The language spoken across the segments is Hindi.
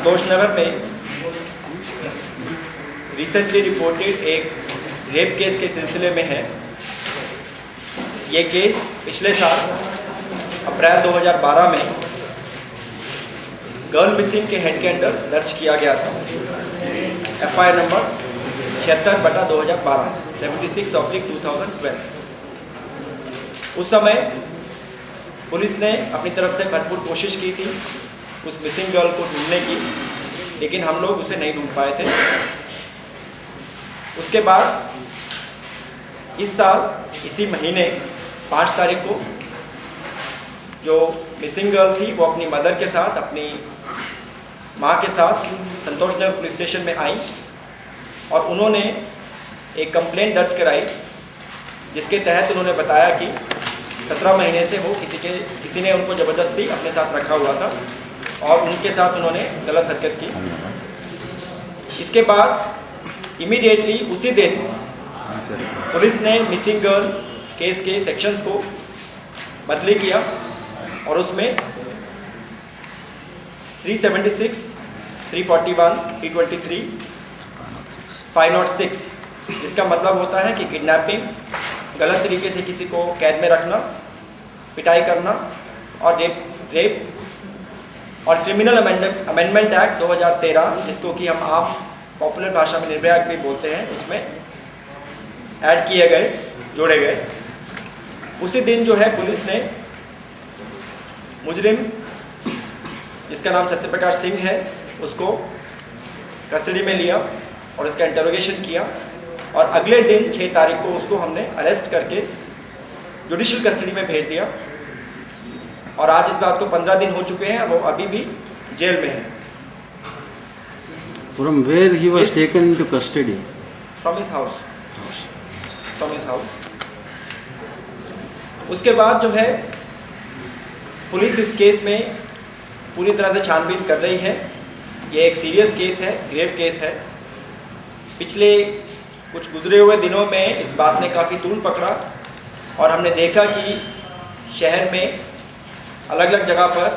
संतोष नगर में रिसेंटली रिपोर्टेड एक रेप केस के सिलसिले में है। ये केस पिछले साल अप्रैल 2012 में गर्ल मिसिंग के हेड के अंडर दर्ज किया गया था। FIR number 76/2012 76/2012। उस समय पुलिस ने अपनी तरफ से भरपूर कोशिश की थी उस मिसिंग गर्ल को ढूंढने की, लेकिन हम लोग उसे नहीं ढूंढ पाए थे। उसके बाद इस साल इसी महीने 5 तारीख को जो मिसिंग गर्ल थी वो अपनी मदर के साथ, अपनी माँ के साथ संतोष नगर पुलिस स्टेशन में आई और उन्होंने एक कंप्लेंट दर्ज कराई, जिसके तहत उन्होंने बताया कि 17 महीने से वो किसी ने उनको ज़बरदस्ती अपने साथ रखा हुआ था और उनके साथ उन्होंने गलत हरकत की। इसके बाद इमीडिएटली उसी दिन पुलिस ने मिसिंग गर्ल केस के सेक्शंस को बदली किया और उसमें 376, 341, 323, 506 जिसका मतलब होता है कि किडनैपिंग, गलत तरीके से किसी को कैद में रखना, पिटाई करना और रेप और क्रिमिनल अमेंडमेंट एक्ट 2013 जिसको कि हम आम पॉपुलर भाषा में निर्भया एक्ट भी बोलते हैं, उसमें ऐड किए गए, जोड़े गए। उसी दिन जो है पुलिस ने मुजरिम जिसका नाम सत्यप्रकाश सिंह है उसको कस्टडी में लिया और उसका इंटरोगेशन किया और अगले दिन 6 तारीख को उसको हमने अरेस्ट करके जुडिशियल कस्टडी में भेज दिया और आज इस बात को 15 दिन हो चुके हैं, वो अभी भी जेल में है। From where he was taken into custody? From his house. From his house. उसके बाद जो है पुलिस इस केस में पूरी तरह से छानबीन कर रही है। ये एक सीरियस केस है, ग्रेव केस है। पिछले कुछ गुजरे हुए दिनों में इस बात ने काफ़ी तूल पकड़ा और हमने देखा कि शहर में अलग अलग जगह पर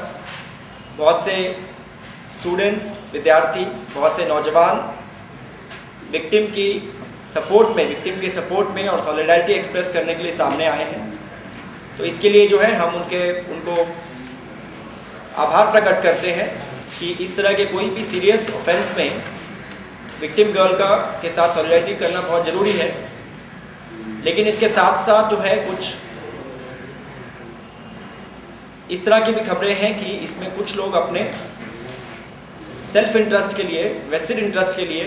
बहुत से स्टूडेंट्स, विद्यार्थी, बहुत से नौजवान विक्टिम के सपोर्ट में और सॉलिडारिटी एक्सप्रेस करने के लिए सामने आए हैं। तो इसके लिए जो है हम उनको आभार प्रकट करते हैं कि इस तरह के कोई भी सीरियस ऑफेंस में विक्टिम गर्ल के साथ सॉलिडारिटी करना बहुत ज़रूरी है। लेकिन इसके साथ साथ जो है कुछ इस तरह की भी खबरें हैं कि इसमें कुछ लोग अपने सेल्फ इंटरेस्ट के लिए, वेस्टेड इंटरेस्ट के लिए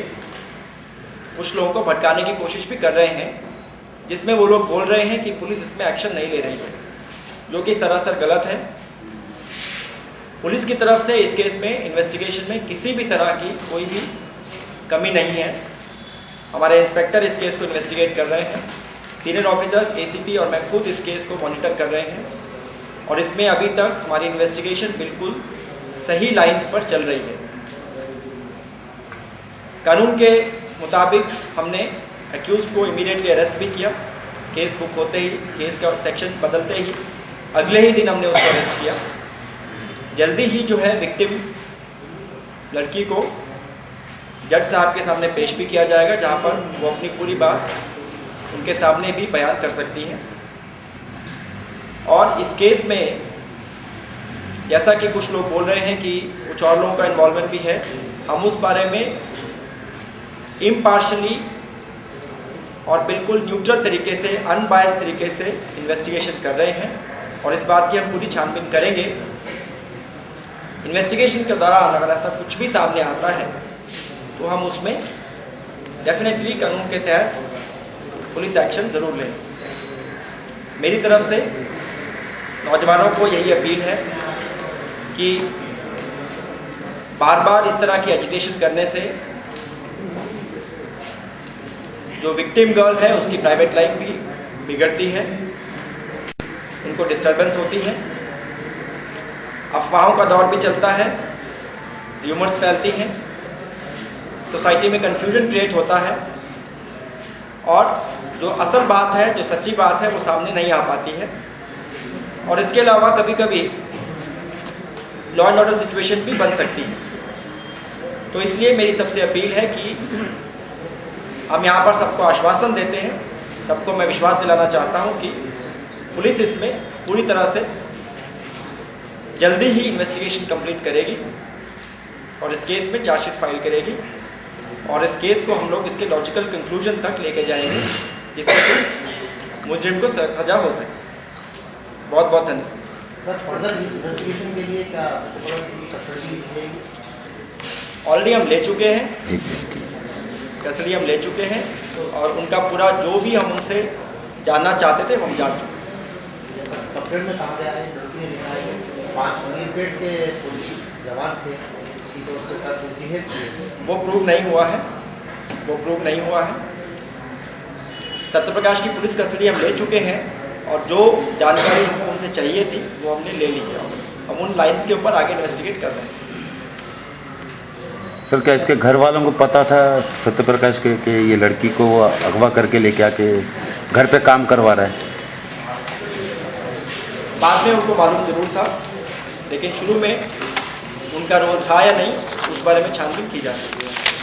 कुछ लोगों को भटकाने की कोशिश भी कर रहे हैं, जिसमें वो लोग बोल रहे हैं कि पुलिस इसमें एक्शन नहीं ले रही है, जो कि सरासर गलत है। पुलिस की तरफ से इस केस में इन्वेस्टिगेशन में किसी भी तरह की कोई भी कमी नहीं है। हमारे इंस्पेक्टर इस केस को इन्वेस्टिगेट कर रहे हैं, सीनियर ऑफिसर्स, ACP और मैं खुद इस केस को मॉनिटर कर रहे हैं और इसमें अभी तक हमारी इन्वेस्टिगेशन बिल्कुल सही लाइंस पर चल रही है। कानून के मुताबिक हमने एक्यूज़ को इमीडिएटली अरेस्ट भी किया। केस बुक होते ही, केस का सेक्शन बदलते ही अगले ही दिन हमने उसको अरेस्ट किया। जल्दी ही जो है विक्टिम लड़की को जज साहब के सामने पेश भी किया जाएगा, जहां पर वो अपनी पूरी बात उनके सामने भी बयान कर सकती हैं। और इस केस में जैसा कि कुछ लोग बोल रहे हैं कि कुछ और लोगों का इन्वॉल्वमेंट भी है, हम उस बारे में इम्पार्शली और बिल्कुल न्यूट्रल तरीके से, अनबायस तरीके से इन्वेस्टिगेशन कर रहे हैं और इस बात की हम पूरी छानबीन करेंगे। इन्वेस्टिगेशन के दौरान अगर ऐसा कुछ भी सामने आता है तो हम उसमें डेफिनेटली कानून के तहत पुलिस एक्शन ज़रूर लें। मेरी तरफ से नौजवानों को यही अपील है कि बार बार इस तरह की एजिटेशन करने से जो विक्टिम गर्ल है उसकी प्राइवेट लाइफ भी बिगड़ती है, उनको डिस्टर्बेंस होती है, अफवाहों का दौर भी चलता है, र्यूमर्स फैलती हैं, सोसाइटी में कन्फ्यूजन क्रिएट होता है और जो असल बात है, जो सच्ची बात है वो सामने नहीं आ पाती है। और इसके अलावा कभी कभी लॉ एंड ऑर्डर सिचुएशन भी बन सकती है। तो इसलिए मेरी सबसे अपील है कि हम यहाँ पर सबको आश्वासन देते हैं, सबको मैं विश्वास दिलाना चाहता हूँ कि पुलिस इसमें पूरी तरह से जल्दी ही इन्वेस्टिगेशन कंप्लीट करेगी और इस केस में चार्जशीट फाइल करेगी और इस केस को हम लोग इसके लॉजिकल कंक्लूजन तक लेके जाएंगे जिससे कि मुजरिम को सजा हो सके। बहुत बहुत धन्यवाद। फर्दर इन्वेस्टिगेशन के लिए क्या कस्टडी लेंगे? ऑलरेडी हम ले चुके हैं, कस्टडी हम ले चुके हैं और उनका पूरा जो भी हम उनसे जानना चाहते थे वो हम जान चुके हैं। कंप्लेंट में कहा गया है, लड़की ने लिखा है कि 5 मीरपेट के पुलिस जवान थे, इस उसके साथ मिसबिहेव किए। वो प्रूव नहीं हुआ है, वो प्रूव नहीं हुआ है। सत्यप्रकाश की पुलिस कस्टडी हम ले चुके हैं और जो जानकारी हमको उनसे चाहिए थी वो हमने ले ली है। हम उन लाइंस के ऊपर आगे इन्वेस्टिगेट कर रहे हैं। सर, क्या इसके घर वालों को पता था सत्यप्रकाश के कि ये लड़की को वो अगवा करके लेके आके घर पे काम करवा रहा है? बाद में उनको मालूम जरूर था, लेकिन शुरू में उनका रोल था या नहीं उस बारे में छानबीन की जा रही है।